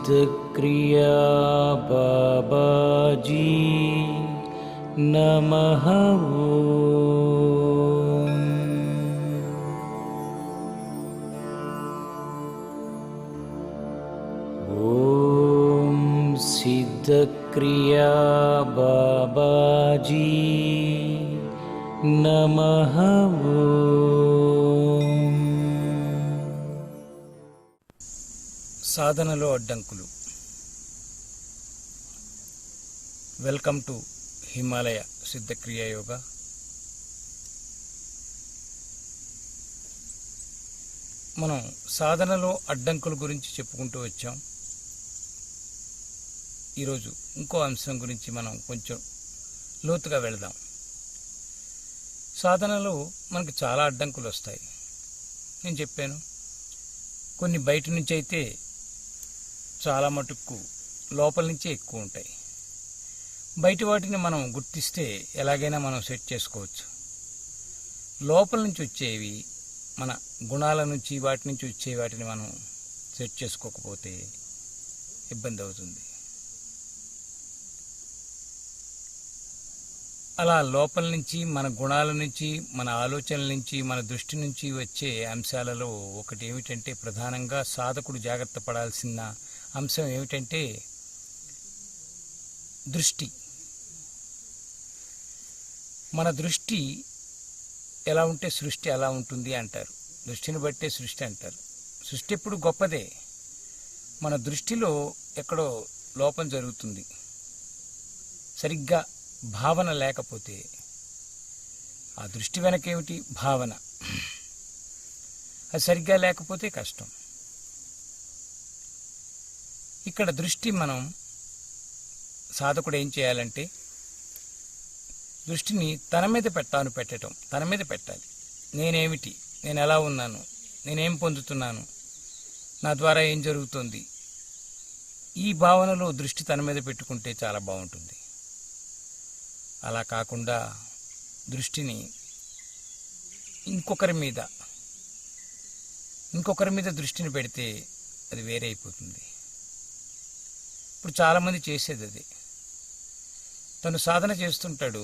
सिद्धक्रिया बाबाजी नमः। ओम सिद्धक्रिया बाबाजी नमः। సాధనలో అడ్డంకులు. Welcome to Himalaya Siddhakriya yoga. మనం సాధనలో అడ్డంకుల గురించి చెప్పుకుంటూ వచ్చాం. ఈరోజు ఇంకో అంశం గురించి మనం కొంచెం లోతుగా వెళదాం. సాధనలో మనకు చాలా అడ్డంకులు వస్తాయి. నేను చెప్పాను, కొన్ని బయట నుంచి అయితే చాలా మటుకు లోపల నుంచే ఎక్కువ ఉంటాయి. బయట వాటిని మనం గుర్తిస్తే ఎలాగైనా మనం సెట్ చేసుకోవచ్చు. లోపల నుంచి వచ్చేవి, మన గుణాల నుంచి వాటి నుంచి వచ్చే వాటిని మనం సెట్ చేసుకోకపోతే ఇబ్బంది అవుతుంది. అలా లోపల నుంచి, మన గుణాల నుంచి, మన ఆలోచనల నుంచి, మన దృష్టి నుంచి వచ్చే అంశాలలో ఒకటి ఏమిటంటే, ప్రధానంగా సాధకుడు జాగ్రత్త పడాల్సిన అంశం ఏమిటంటే దృష్టి. మన దృష్టి ఎలా ఉంటే సృష్టి అలా ఉంటుంది అంటారు. దృష్టిని బట్టే సృష్టి అంటారు. సృష్టి ఎప్పుడు గొప్పదే. మన దృష్టిలో ఎక్కడో లోపం జరుగుతుంది. సరిగ్గా భావన లేకపోతే, ఆ దృష్టి వెనకేమిటి? భావన. అది సరిగ్గా లేకపోతే కష్టం. ఇక్కడ దృష్టి, మనం సాధకుడు ఏం చేయాలంటే దృష్టిని తన మీద పెట్టడం, తన మీద పెట్టాలి. నేనేమిటి, నేను ఎలా ఉన్నాను, నేనేం పొందుతున్నాను, నా ద్వారా ఏం జరుగుతుంది, ఈ భావనలో దృష్టి తన మీద పెట్టుకుంటే చాలా బాగుంటుంది. అలా కాకుండా దృష్టిని ఇంకొకరి మీద దృష్టిని పెడితే అది వేరే అయిపోతుంది. ఇప్పుడు చాలామంది చేసేది అదే. తను సాధన చేస్తుంటాడు,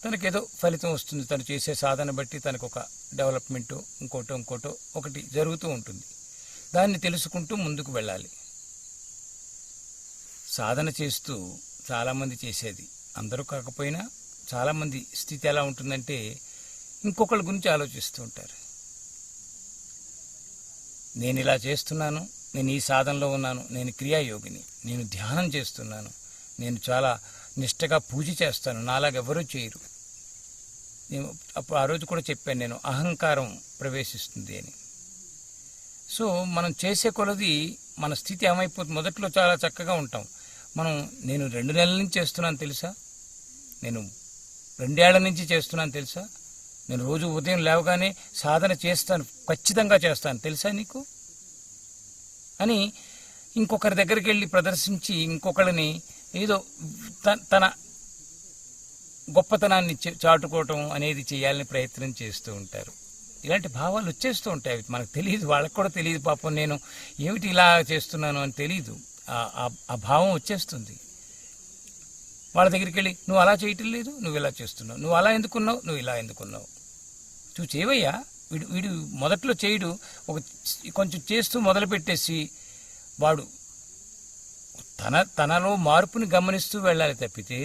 తనకేదో ఫలితం వస్తుంది. తను చేసే సాధన బట్టి తనకు ఒక డెవలప్మెంటు, ఇంకోటో ఒకటి జరుగుతూ ఉంటుంది. దాన్ని తెలుసుకుంటూ ముందుకు వెళ్ళాలి. సాధన చేస్తూ చాలామంది చేసేది, అందరూ కాకపోయినా చాలామంది స్థితి ఎలా ఉంటుందంటే ఇంకొకళ్ళ గురించి ఆలోచిస్తూ ఉంటారు. నేను ఇలా చేస్తున్నాను, నేను ఈ సాధనలో ఉన్నాను, నేను క్రియాయోగిని, నేను ధ్యానం చేస్తున్నాను, నేను చాలా నిష్టగా పూజ చేస్తాను, నాలాగెవరూ చేయరు. నేను అప్పుడు ఆ రోజు కూడా చెప్పాను, నేను అహంకారం ప్రవేశిస్తుంది అని. సో మనం చేసే కొలది మన స్థితి ఏమైపోతుంది. మొదట్లో చాలా చక్కగా ఉంటాం. నేను 2 నెలల నుంచి చేస్తున్నాను తెలుసా, నేను 2 ఏళ్ల నుంచి చేస్తున్నాను తెలుసా, నేను రోజు ఉదయం లేవగానే సాధన చేస్తాను, ఖచ్చితంగా చేస్తాను తెలుసా నీకు అని ఇంకొకరి దగ్గరికి వెళ్ళి ప్రదర్శించి ఇంకొకరిని ఏదో తన గొప్పతనాన్ని చాటుకోవటం అనేది చేయాలని ప్రయత్నం చేస్తూ ఉంటారు. ఇలాంటి భావాలు వచ్చేస్తూ ఉంటాయి. మనకు తెలియదు, వాళ్ళకు కూడా తెలియదు పాపం. నేను ఏమిటి ఇలా చేస్తున్నాను అని తెలియదు. ఆ భావం వచ్చేస్తుంది. వాళ్ళ దగ్గరికి వెళ్ళి నువ్వు అలా చేయటం లేదు, నువ్వు ఇలా చేస్తున్నావు, నువ్వు అలా ఎందుకున్నావు, నువ్వు ఇలా ఎందుకున్నావు, నువ్వు చేయవయ్యా. వీడు మొదట్లో చేయడు, కొంచెం చేస్తూ మొదలుపెట్టేసి వాడు తనలో మార్పుని గమనిస్తూ వెళ్ళాలి తప్పితే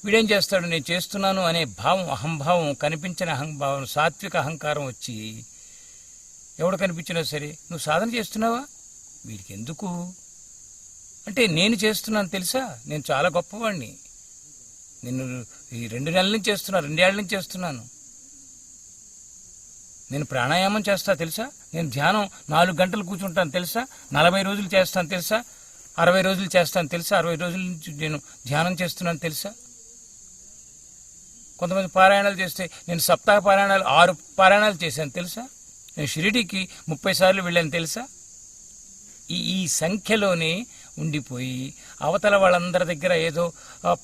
వీడేం చేస్తాడు, నేను చేస్తున్నాను అనే భావం, అహంభావం, కనిపించిన అహంభావం, సాత్విక అహంకారం వచ్చి ఎవడు కనిపించినా సరే నువ్వు సాధన చేస్తున్నావా, వీడికి ఎందుకు అంటే నేను చేస్తున్నాను తెలుసా, నేను చాలా గొప్పవాడిని, నేను ఈ 2 నెలల నుంచి చేస్తున్నాను, 2 ఏళ్ల నుంచి చేస్తున్నాను, నేను ప్రాణాయామం చేస్తా తెలుసా, నేను ధ్యానం 4 గంటలు కూర్చుంటాను తెలుసా, 40 రోజులు చేస్తాను తెలుసా, 60 రోజులు చేస్తాను తెలుసా, 60 రోజుల నుంచి నేను ధ్యానం చేస్తున్నాను తెలుసా. కొంతమంది పారాయణాలు చేస్తే నేను సప్తాహ పారాయణాలు 6 పారాయణాలు చేశాను తెలుసా, నేను షిరిడీకి 30 సార్లు వెళ్ళాను తెలుసా. ఈ సంఖ్యలోనే ఉండిపోయి అవతల వాళ్ళందరి దగ్గర ఏదో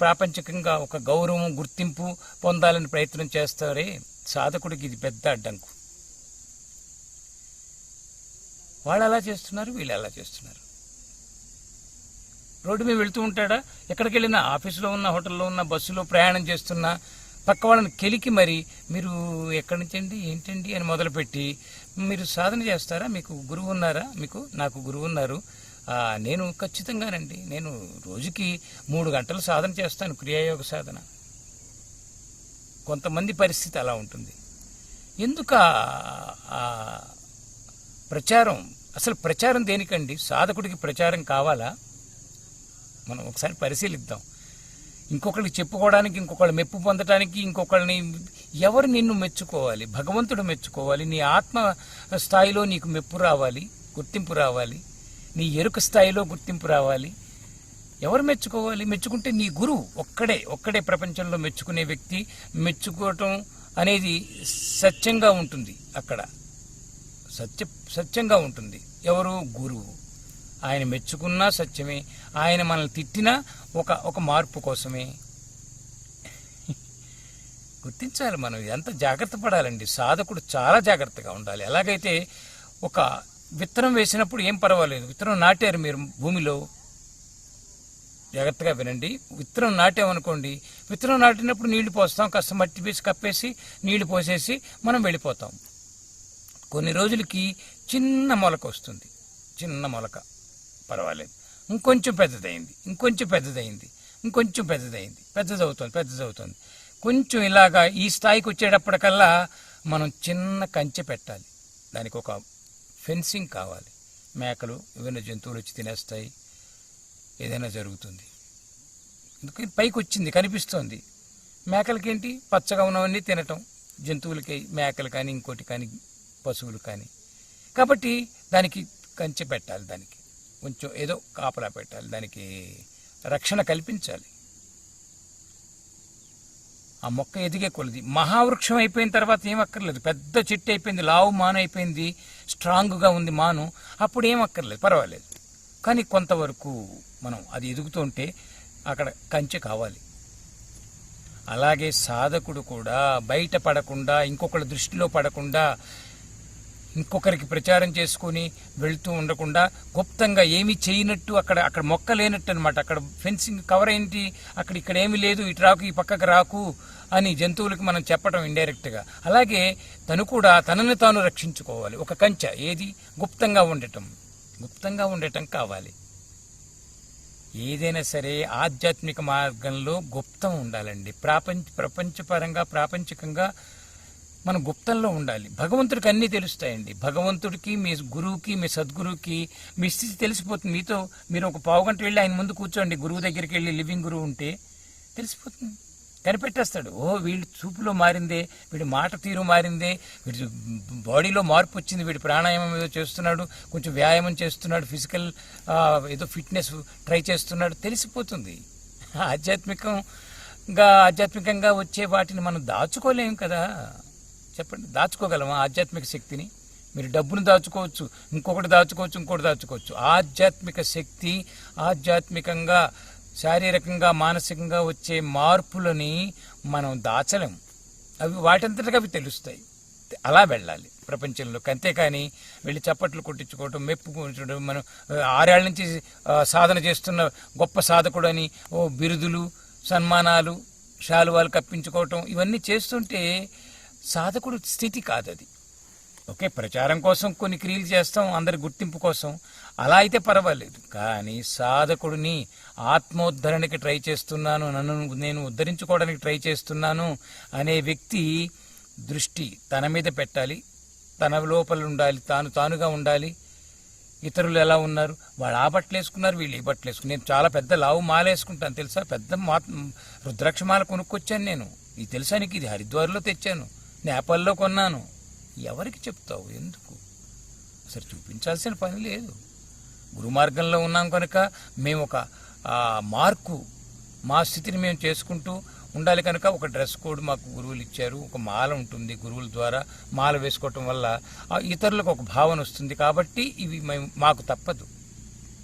ప్రాపంచికంగా ఒక గౌరవం, గుర్తింపు పొందాలని ప్రయత్నం చేస్తారే, సాధకుడికి ఇది పెద్ద అడ్డంకు. వాళ్ళు అలా చేస్తున్నారు, వీళ్ళు అలా చేస్తున్నారు. రోడ్డు మీద వెళ్తూ ఉంటాడా, ఎక్కడికి వెళ్ళినా, ఆఫీసులో ఉన్న, హోటల్లో ఉన్న, బస్సులో ప్రయాణం చేస్తున్నా పక్క వాళ్ళని కెలికి మరి మీరు ఎక్కడి నుంచి అండి, ఏంటండి అని మొదలుపెట్టి మీరు సాధన చేస్తారా, మీకు గురువు ఉన్నారా, నాకు గురువు ఉన్నారు, నేను ఖచ్చితంగానండి, నేను రోజుకి 3 గంటలు సాధన చేస్తాను, క్రియాయోగ సాధన. కొంతమంది పరిస్థితి అలా ఉంటుంది. ఎందుకు ప్రచారం? అసలు ప్రచారం దేనికండి? సాధకుడికి ప్రచారం కావాలా? మనం ఒకసారి పరిశీలిద్దాం. ఇంకొకరికి చెప్పుకోవడానికి, ఇంకొకళ్ళు మెప్పు పొందడానికి, ఇంకొకళ్ళని ఎవరు నిన్ను మెచ్చుకోవాలి? భగవంతుడు మెచ్చుకోవాలి. నీ ఆత్మ స్థాయిలో నీకు మెప్పు రావాలి, గుర్తింపు రావాలి, నీ ఎరుక స్థాయిలో గుర్తింపు రావాలి. ఎవరు మెచ్చుకోవాలి? మెచ్చుకుంటే నీ గురువు ఒక్కడే ప్రపంచంలో మెచ్చుకునే వ్యక్తి. మెచ్చుకోవటం అనేది సత్యంగా ఉంటుంది, అక్కడ సత్యంగా ఉంటుంది. ఎవరు? గురువు. ఆయన మెచ్చుకున్నా సత్యమే, ఆయన మనల్ని తిట్టినా ఒక మార్పు కోసమే. గుర్తించాలి మనం, ఎంత జాగ్రత్త పడాలండి. సాధకుడు చాలా జాగ్రత్తగా ఉండాలి. ఎలాగైతే ఒక విత్తనం వేసినప్పుడు ఏం పర్వాలేదు, విత్తనం నాటారు మీరు భూమిలో, జాగ్రత్తగా వినండి. విత్తనం నాటామనుకోండి, విత్తనం నాటినప్పుడు నీళ్లు పోస్తాం, కాస్త మట్టి వేసి కప్పేసి నీళ్లు పోసేసి మనం వెళ్ళిపోతాం. కొన్ని రోజులకి చిన్న మొలక వస్తుంది, చిన్న మొలక, పర్వాలేదు. ఇంకొంచెం పెద్దదైంది, పెద్దదవుతుంది. కొంచెం ఇలాగా ఈ స్థాయికి వచ్చేటప్పటికల్లా మనం చిన్న కంచె పెట్టాలి. దానికి ఒక ఫెన్సింగ్ కావాలి. మేకలు, ఏమైనా జంతువులు వచ్చి తినేస్తాయి, ఏదైనా జరుగుతుంది. ఎందుకని పైకి వచ్చింది, కనిపిస్తోంది. మేకలకేంటి, పచ్చగా ఉన్నవన్నీ తినటం, జంతువులకి, మేకలు కానీ, ఇంకోటి కానీ, పశువులు కానీ. కాబట్టి దానికి కంచె పెట్టాలి, దానికి కొంచెం ఏదో కాపలా పెట్టాలి, దానికి రక్షణ కల్పించాలి. ఆ మొక్క ఎదిగే కొలది మహావృక్షం అయిపోయిన తర్వాత ఏం అక్కర్లేదు, పెద్ద చెట్టు అయిపోయింది, లావు మాను అయిపోయింది, స్ట్రాంగ్గా ఉంది మాను, అప్పుడు ఏం అక్కర్లేదు, పర్వాలేదు. కానీ కొంతవరకు మనం అది ఎదుగుతుంటే అక్కడ కంచె కావాలి. అలాగే సాధకుడు కూడా బయట పడకుండా, ఇంకొకరి దృష్టిలో పడకుండా, ఇంకొకరికి ప్రచారం చేసుకుని వెళుతూ ఉండకుండా, గుప్తంగా ఏమీ చేయనట్టు, అక్కడ మొక్క లేనట్టు అనమాట. అక్కడ ఫెన్సింగ్ కవర్ ఏంటి, ఇక్కడ ఏమీ లేదు, ఇటు రాకు, ఈ పక్కకు రాకు అని జంతువులకి మనం చెప్పడం ఇండైరెక్ట్గా. అలాగే తను కూడా తనని తాను రక్షించుకోవాలి. ఒక కంచె ఏది, గుప్తంగా ఉండటం కావాలి. ఏదైనా సరే ఆధ్యాత్మిక మార్గంలో గుప్తం ఉండాలండి. ప్రపంచపరంగా, ప్రాపంచికంగా మనం గుప్తంలో ఉండాలి. భగవంతుడికి అన్నీ తెలుస్తాయండి. భగవంతుడికి, మీ గురువుకి, మీ సద్గురువుకి మీ స్థితి తెలిసిపోతుంది. మీరు ఒక పావుగంట వెళ్ళి ఆయన ముందు కూర్చోండి, గురువు దగ్గరికి వెళ్ళి, లివింగ్ గురువు ఉంటే తెలిసిపోతుంది, కనిపెట్టేస్తాడు. వీడి చూపులో మారిందే, వీడి మాట తీరు మారిందే, వీడి బాడీలో మార్పు వచ్చింది, వీడి ప్రాణాయామం ఏదో చేస్తున్నాడు, కొంచెం వ్యాయామం చేస్తున్నాడు, ఫిజికల్ ఏదో ఫిట్నెస్ ట్రై చేస్తున్నాడు, తెలిసిపోతుంది. ఆధ్యాత్మికంగా వచ్చే వాటిని మనం దాచుకోలేము కదా, చెప్పండి. దాచుకోగలమా ఆధ్యాత్మిక శక్తిని? మీరు డబ్బును దాచుకోవచ్చు, ఇంకొకటి దాచుకోవచ్చు. ఆధ్యాత్మిక శక్తి, ఆధ్యాత్మికంగా, శారీరకంగా, మానసికంగా వచ్చే మార్పులని మనం దాచలేము. వాటంతటిగా అవి తెలుస్తాయి. అలా వెళ్ళాలి ప్రపంచంలోకి. అంతేకాని వెళ్ళి చప్పట్లు కొట్టించుకోవటం, మెప్పుకోవడం, మనం 6 ఏళ్ల నుంచి సాధన చేస్తున్న గొప్ప సాధకుడు అని బిరుదులు, సన్మానాలు, శాలువాలు కప్పించుకోవటం, ఇవన్నీ చేస్తుంటే సాధకుడు స్థితి కాదది. ఓకే, ప్రచారం కోసం కొన్ని క్రియలు చేస్తాం, అందరి గుర్తింపు కోసం, అలా అయితే పర్వాలేదు. కానీ సాధకుడిని ఆత్మోద్ధరణకి ట్రై చేస్తున్నాను, నన్ను నేను ఉద్ధరించుకోవడానికి ట్రై చేస్తున్నాను అనే వ్యక్తి దృష్టి తన మీద పెట్టాలి, తన లోపల ఉండాలి, తానుగా ఉండాలి. ఇతరులు ఎలా ఉన్నారు, వాళ్ళు ఆ బట్టలు వేసుకున్నారు, వీళ్ళు ఈ బట్టలు వేసుకున్నారు. నేను చాలా పెద్ద లావు మాల వేసుకుంటాను తెలుసా, పెద్ద రుద్రాక్ష మాల కొనుక్కొచ్చాను నేను. ఇది తెలుసా నీకు? ఇది హరిద్వార్లో తెచ్చాను, నేపాల్లో కొన్నాను. ఎవరికి చెప్తావు? ఎందుకు? అసలు చూపించాల్సిన పని లేదు. గురు మార్గంలో ఉన్నాం కనుక మేము ఒక మా స్థితిని మేము చేసుకుంటూ ఉండాలి కనుక ఒక డ్రెస్ కోడ్ మాకు గురువులు ఇచ్చారు, ఒక మాల ఉంటుంది, గురువుల ద్వారా మాల వేసుకోవటం వల్ల ఇతరులకు ఒక భావన వస్తుంది. కాబట్టి ఇవి మాకు తప్పదు.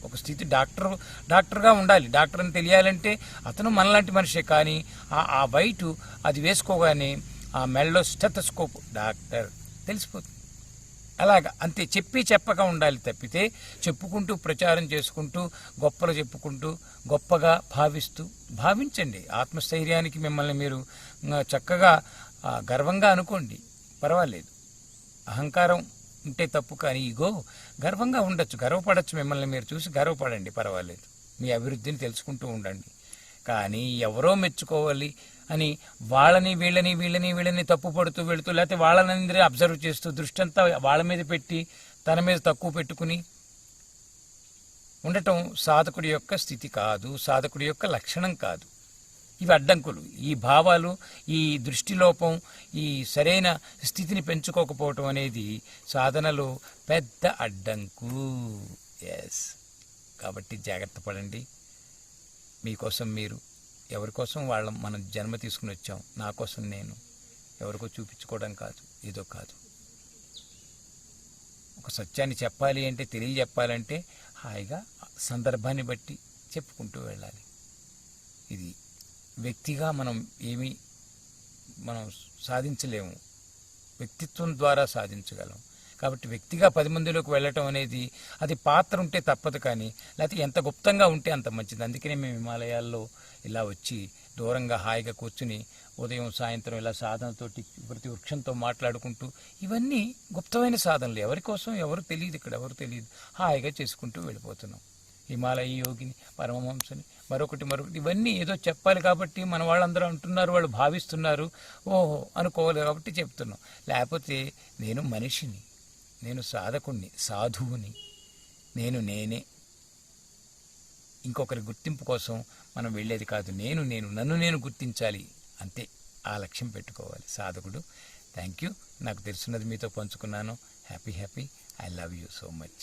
ఒక స్థితి డాక్టర్గా ఉండాలి. డాక్టర్ అని తెలియాలంటే అతను మనలాంటి మనిషే. కానీ ఆ వైటు అది వేసుకోగానే ఆ మెడలో స్టెతస్కోప్, డాక్టర్ తెలిసిపోతుంది. అలాగా అంతే, చెప్పక ఉండాలి తప్పితే చెప్పుకుంటూ ప్రచారం చేసుకుంటూ గొప్పలు చెప్పుకుంటూ గొప్పగా భావించండి. ఆత్మస్థైర్యానికి మిమ్మల్ని మీరు చక్కగా గర్వంగా అనుకోండి, పర్వాలేదు. అహంకారం ఉంటే తప్పు, కానీ ఈగో గర్వంగా ఉండొచ్చు, గర్వపడచ్చు. మిమ్మల్ని మీరు చూసి గర్వపడండి, పర్వాలేదు. మీ అభివృద్ధిని తెలుసుకుంటూ ఉండండి. కానీ ఎవరో మెచ్చుకోవాలి అని వీళ్ళని తప్పు పడుతూ వెళుతూ, లేకపోతే వాళ్ళని అబ్జర్వ్ చేస్తూ దృష్టి అంతా వాళ్ళ మీద పెట్టి తన మీద తక్కువ పెట్టుకుని ఉండటం సాధకుడి యొక్క స్థితి కాదు, సాధకుడి యొక్క లక్షణం కాదు. ఇవి అడ్డంకులు. ఈ భావాలు, ఈ దృష్టిలోపం, ఈ సరైన స్థితిని పెంచుకోకపోవటం అనేది సాధనలో పెద్ద అడ్డంకు. ఎస్, కాబట్టి జాగ్రత్త పడండి. మీకోసం మీరు, ఎవరి కోసం మనం జన్మ తీసుకుని వచ్చాం. నా కోసం నేను, ఎవరికో చూపించుకోవడం కాదు, ఏదో కాదు. ఒక సత్యాన్ని చెప్పాలి అంటే, తెలియజెప్పాలంటే హాయిగా సందర్భాన్ని బట్టి చెప్పుకుంటూ వెళ్ళాలి. ఇది వ్యక్తిగా మనం సాధించలేము, వ్యక్తిత్వం ద్వారా సాధించగలం. కాబట్టి వ్యక్తిగా 10 మందిలోకి వెళ్ళటం అనేది అది పాత్ర ఉంటే తప్పదు, కానీ లేకపోతే ఎంత గుప్తంగా ఉంటే అంత మంచిది. అందుకనే మేము హిమాలయాల్లో ఇలా వచ్చి దూరంగా హాయిగా కూర్చుని ఉదయం సాయంత్రం ఇలా సాధనతోటి ప్రతి వృక్షంతో మాట్లాడుకుంటూ, ఇవన్నీ గుప్తమైన సాధనలు. ఎవరి కోసం ఎవరు తెలియదు, ఇక్కడ ఎవరు తెలియదు, హాయిగా చేసుకుంటూ వెళ్ళిపోతున్నాం. హిమాలయ యోగిని, పరమహంసని, మరొకటి ఇవన్నీ ఏదో చెప్పాలి కాబట్టి మన వాళ్ళందరూ అంటున్నారు, వాళ్ళు భావిస్తున్నారు, ఓహో అనుకోవాలి కాబట్టి చెప్తున్నాం. లేకపోతే నేను మనిషిని, నేను సాధకుణ్ణి, సాధువుని, నేనే. ఇంకొకరి గుర్తింపు కోసం మనం వెళ్ళేది కాదు. నన్ను నేను గుర్తించాలి, అంతే. ఆ లక్ష్యం పెట్టుకోవాలి సాధకుడు. Thank you. నాకు తెలుసున్నది మీతో పంచుకున్నాను. Happy. I love you so much.